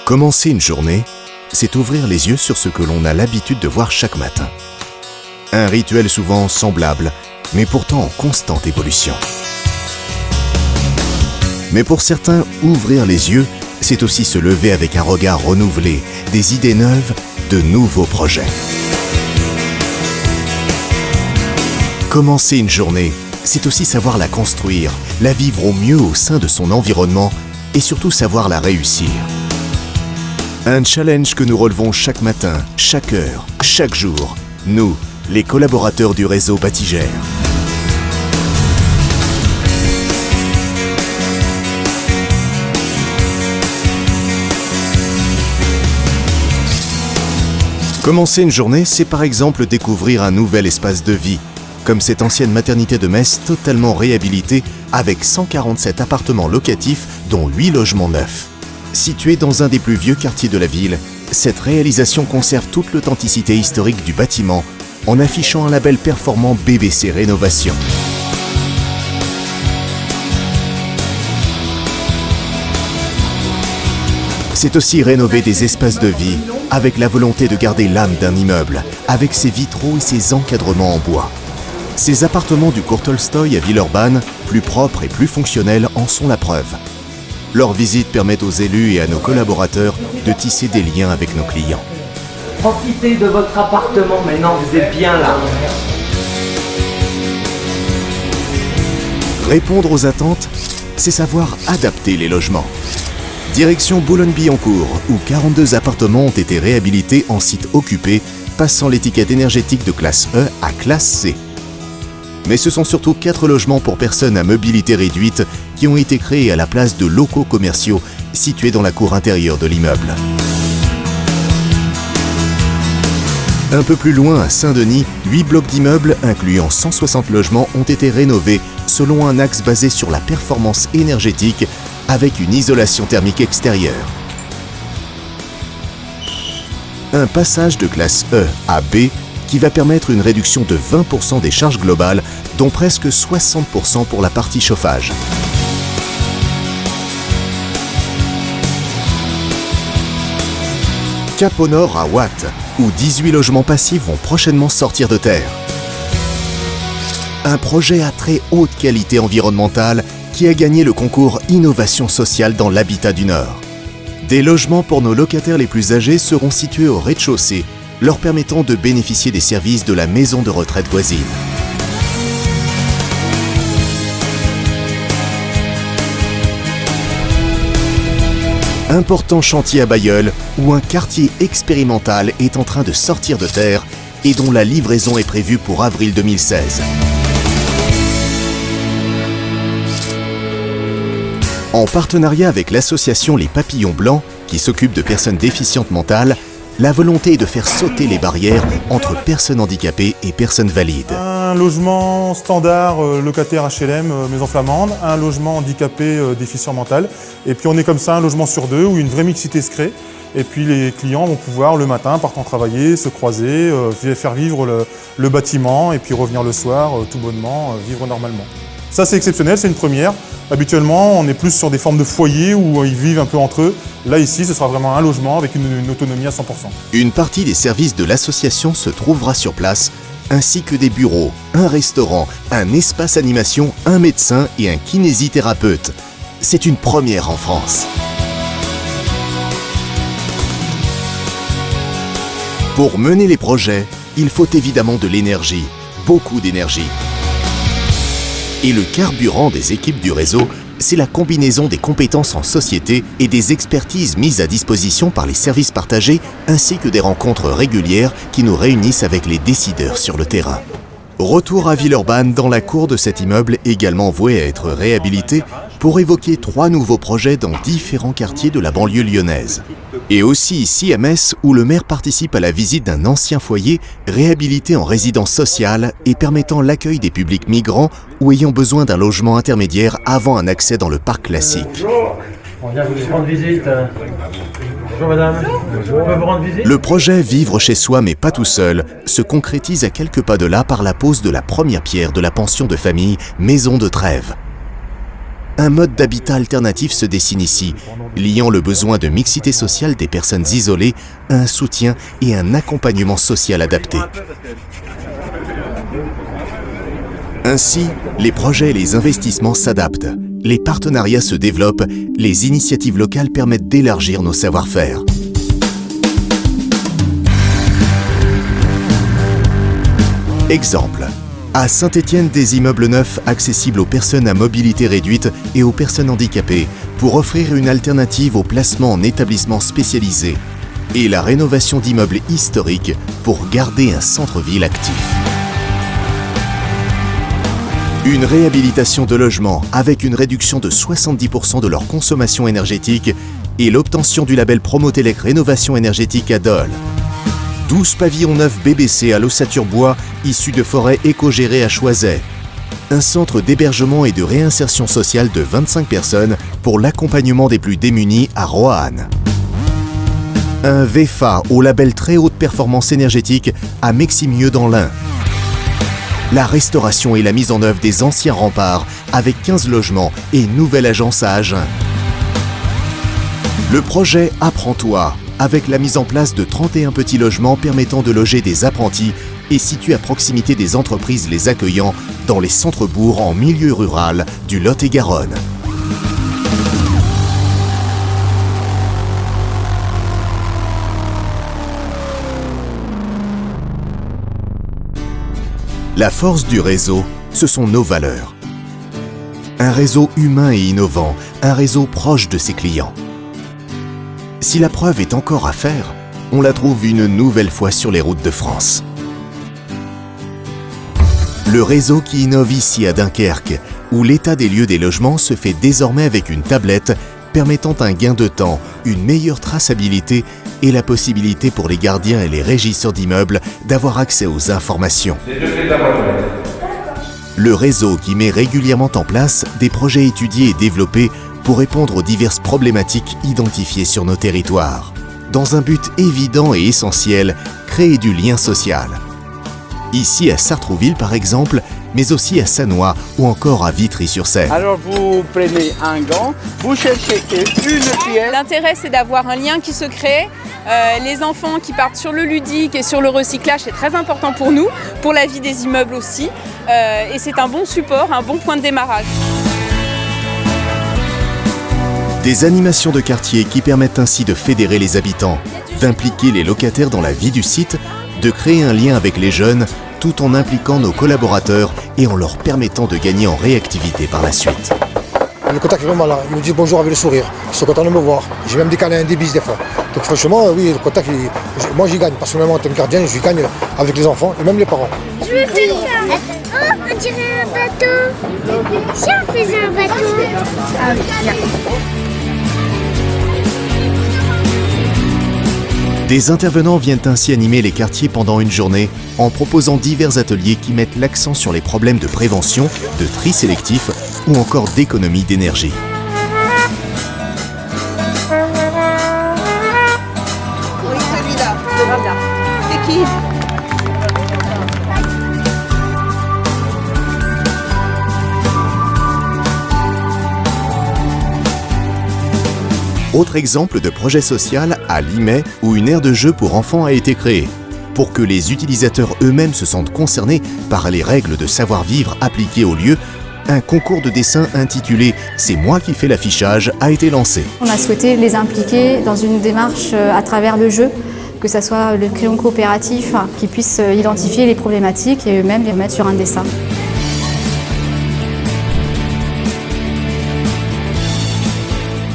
Commencer une journée, c'est ouvrir les yeux sur ce que l'on a l'habitude de voir chaque matin. Un rituel souvent semblable, mais pourtant en constante évolution. Mais pour certains, ouvrir les yeux, c'est aussi se lever avec un regard renouvelé, des idées neuves, de nouveaux projets. Commencer une journée, c'est aussi savoir la construire, la vivre au mieux au sein de son environnement et surtout savoir la réussir. Un challenge que nous relevons chaque matin, chaque heure, chaque jour, nous, les collaborateurs du réseau Batigère. Commencer une journée, c'est par exemple découvrir un nouvel espace de vie, comme cette ancienne maternité de Metz totalement réhabilitée avec 147 appartements locatifs dont 8 logements neufs. Située dans un des plus vieux quartiers de la ville, cette réalisation conserve toute l'authenticité historique du bâtiment en affichant un label performant BBC Rénovation. C'est aussi rénover des espaces de vie avec la volonté de garder l'âme d'un immeuble, avec ses vitraux et ses encadrements en bois. Ces appartements du cours Tolstoï à Villeurbanne, plus propres et plus fonctionnels, en sont la preuve. Leur visite permet aux élus et à nos collaborateurs de tisser des liens avec nos clients. Profitez de votre appartement maintenant, vous êtes bien là. Répondre aux attentes, c'est savoir adapter les logements. Direction Boulogne-Billancourt, où 42 appartements ont été réhabilités en site occupé, passant l'étiquette énergétique de classe E à classe C. Mais ce sont surtout 4 logements pour personnes à mobilité réduite qui ont été créés à la place de locaux commerciaux situés dans la cour intérieure de l'immeuble. Un peu plus loin, à Saint-Denis, 8 blocs d'immeubles incluant 160 logements ont été rénovés selon un axe basé sur la performance énergétique avec une isolation thermique extérieure. Un passage de classe E à B qui va permettre une réduction de 20% des charges globales, dont presque 60% pour la partie chauffage. Cap au Nord à Watt, où 18 logements passifs vont prochainement sortir de terre. Un projet à très haute qualité environnementale qui a gagné le concours Innovation sociale dans l'habitat du Nord. Des logements pour nos locataires les plus âgés seront situés au rez-de-chaussée, leur permettant de bénéficier des services de la maison de retraite voisine. Important chantier à Bailleul, où un quartier expérimental est en train de sortir de terre et dont la livraison est prévue pour avril 2016. En partenariat avec l'association Les Papillons Blancs, qui s'occupe de personnes déficientes mentales, la volonté est de faire sauter les barrières entre personnes handicapées et personnes valides. Un logement standard locataire HLM Maison Flamande, un logement handicapé déficient mental. Et puis on est comme ça un logement sur 2 où une vraie mixité se crée. Et puis les clients vont pouvoir le matin, partant travailler, se croiser, faire vivre le bâtiment et puis revenir le soir tout bonnement, vivre normalement. Ça c'est exceptionnel, c'est une première. Habituellement, on est plus sur des formes de foyers où ils vivent un peu entre eux. Là, ici, ce sera vraiment un logement avec une autonomie à 100%. Une partie des services de l'association se trouvera sur place, ainsi que des bureaux, un restaurant, un espace animation, un médecin et un kinésithérapeute. C'est une première en France. Pour mener les projets, il faut évidemment de l'énergie, beaucoup d'énergie. Et le carburant des équipes du réseau, c'est la combinaison des compétences en société et des expertises mises à disposition par les services partagés ainsi que des rencontres régulières qui nous réunissent avec les décideurs sur le terrain. Retour à Villeurbanne dans la cour de cet immeuble également voué à être réhabilité pour évoquer 3 nouveaux projets dans différents quartiers de la banlieue lyonnaise. Et aussi ici à Metz où le maire participe à la visite d'un ancien foyer réhabilité en résidence sociale et permettant l'accueil des publics migrants ou ayant besoin d'un logement intermédiaire avant un accès dans le parc classique. Bonjour, on vient vous rendre visite. Bonjour madame. Bonjour. On peut vous rendre visite ? Le projet Vivre chez soi mais pas tout seul se concrétise à quelques pas de là par la pose de la première pierre de la pension de famille Maison de Trèves. Un mode d'habitat alternatif se dessine ici, liant le besoin de mixité sociale des personnes isolées à un soutien et un accompagnement social adapté. Ainsi, les projets et les investissements s'adaptent, les partenariats se développent, les initiatives locales permettent d'élargir nos savoir-faire. Exemple. À Saint-Étienne, des immeubles neufs accessibles aux personnes à mobilité réduite et aux personnes handicapées pour offrir une alternative au placement en établissements spécialisés et la rénovation d'immeubles historiques pour garder un centre-ville actif. Une réhabilitation de logements avec une réduction de 70% de leur consommation énergétique et l'obtention du label Promotelec Rénovation énergétique à Dole. 12 pavillons neufs BBC à l'ossature-bois issus de forêts éco-gérées à Choiset. Un centre d'hébergement et de réinsertion sociale de 25 personnes pour l'accompagnement des plus démunis à Roanne. Un VEFA au label très haute performance énergétique à Meximieux dans l'Ain. La restauration et la mise en œuvre des anciens remparts avec 15 logements et une nouvelle agence à Agen. Le projet Apprends-toi, avec la mise en place de 31 petits logements permettant de loger des apprentis et situé à proximité des entreprises les accueillant dans les centres-bourgs en milieu rural du Lot-et-Garonne. La force du réseau, ce sont nos valeurs. Un réseau humain et innovant, un réseau proche de ses clients. Si la preuve est encore à faire, on la trouve une nouvelle fois sur les routes de France. Le réseau qui innove ici à Dunkerque, où l'état des lieux des logements se fait désormais avec une tablette permettant un gain de temps, une meilleure traçabilité et la possibilité pour les gardiens et les régisseurs d'immeubles d'avoir accès aux informations. Le réseau qui met régulièrement en place des projets étudiés et développés pour répondre aux diverses problématiques identifiées sur nos territoires. Dans un but évident et essentiel, créer du lien social. Ici à Sartrouville par exemple, mais aussi à Sannois ou encore à Vitry-sur-Seine. Alors vous prenez un gant, vous cherchez une pièce. L'intérêt c'est d'avoir un lien qui se crée. Les enfants qui partent sur le ludique et sur le recyclage, c'est très important pour nous, pour la vie des immeubles aussi. Et c'est un bon support, un bon point de démarrage. Des animations de quartier qui permettent ainsi de fédérer les habitants, d'impliquer les locataires dans la vie du site, de créer un lien avec les jeunes, tout en impliquant nos collaborateurs et en leur permettant de gagner en réactivité par la suite. Le contact est vraiment là, ils me disent bonjour avec le sourire, ils sont contents de me voir. J'ai même des câlins, des bises des fois. Donc franchement, oui, le contact, moi j'y gagne. Personnellement, en tant que gardien, j'y gagne avec les enfants et même les parents. Je veux faire ça. Oh, on dirait un bateau. Si on faisait un bateau. Des intervenants viennent ainsi animer les quartiers pendant une journée en proposant divers ateliers qui mettent l'accent sur les problèmes de prévention, de tri sélectif ou encore d'économie d'énergie. Oui, celui-là. C'est qui ? Autre exemple de projet social à Limay où une aire de jeu pour enfants a été créée. Pour que les utilisateurs eux-mêmes se sentent concernés par les règles de savoir-vivre appliquées au lieu, un concours de dessin intitulé « C'est moi qui fais l'affichage » a été lancé. On a souhaité les impliquer dans une démarche à travers le jeu, que ce soit le crayon coopératif qui puisse identifier les problématiques et eux-mêmes les mettre sur un dessin.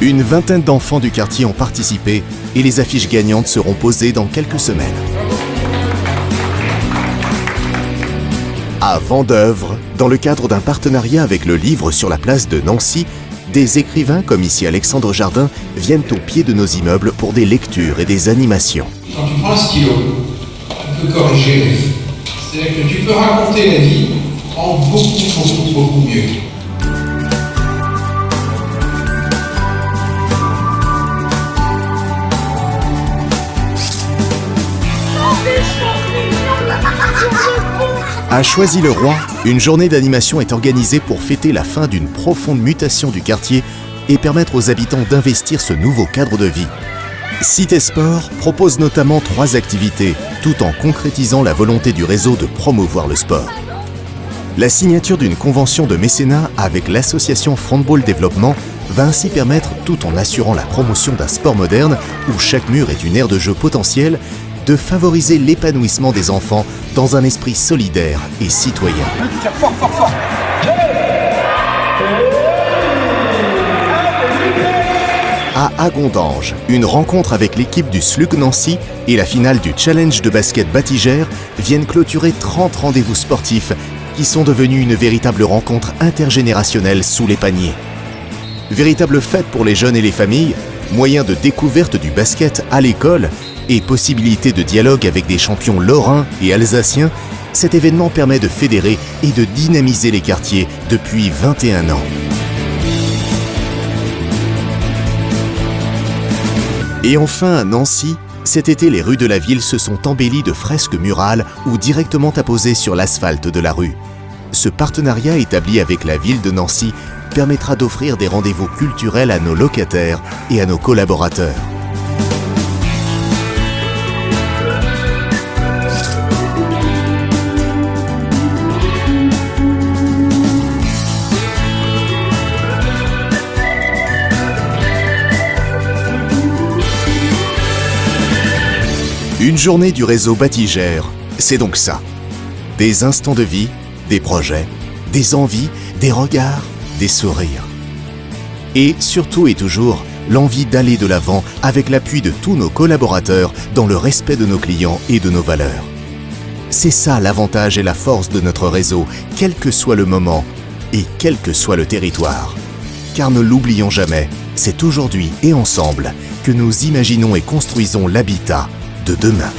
Une vingtaine d'enfants du quartier ont participé et les affiches gagnantes seront posées dans quelques semaines. À Vendeuvre, dans le cadre d'un partenariat avec le Livre sur la place de Nancy, des écrivains comme ici Alexandre Jardin viennent au pied de nos immeubles pour des lectures et des animations. Quand tu prends un stylo, tu peux corriger les faits. C'est-à-dire que tu peux raconter la vie en beaucoup mieux. À Choisy-le-Roi, une journée d'animation est organisée pour fêter la fin d'une profonde mutation du quartier et permettre aux habitants d'investir ce nouveau cadre de vie. Cité Sport propose notamment 3 activités, tout en concrétisant la volonté du réseau de promouvoir le sport. La signature d'une convention de mécénat avec l'association Frontball Développement va ainsi permettre, tout en assurant la promotion d'un sport moderne où chaque mur est une aire de jeu potentielle, de favoriser l'épanouissement des enfants dans un esprit solidaire et citoyen. À Agondange, une rencontre avec l'équipe du SLUC Nancy et la finale du Challenge de basket Batigère viennent clôturer 30 rendez-vous sportifs qui sont devenus une véritable rencontre intergénérationnelle sous les paniers. Véritable fête pour les jeunes et les familles, moyen de découverte du basket à l'école et possibilité de dialogue avec des champions lorrains et alsaciens, cet événement permet de fédérer et de dynamiser les quartiers depuis 21 ans. Et enfin, à Nancy, cet été, les rues de la ville se sont embellies de fresques murales ou directement apposées sur l'asphalte de la rue. Ce partenariat établi avec la ville de Nancy permettra d'offrir des rendez-vous culturels à nos locataires et à nos collaborateurs. Une journée du réseau Batigère, c'est donc ça. Des instants de vie, des projets, des envies, des regards, des sourires. Et surtout et toujours, l'envie d'aller de l'avant avec l'appui de tous nos collaborateurs dans le respect de nos clients et de nos valeurs. C'est ça l'avantage et la force de notre réseau, quel que soit le moment et quel que soit le territoire. Car ne l'oublions jamais, c'est aujourd'hui et ensemble que nous imaginons et construisons l'habitat de demain.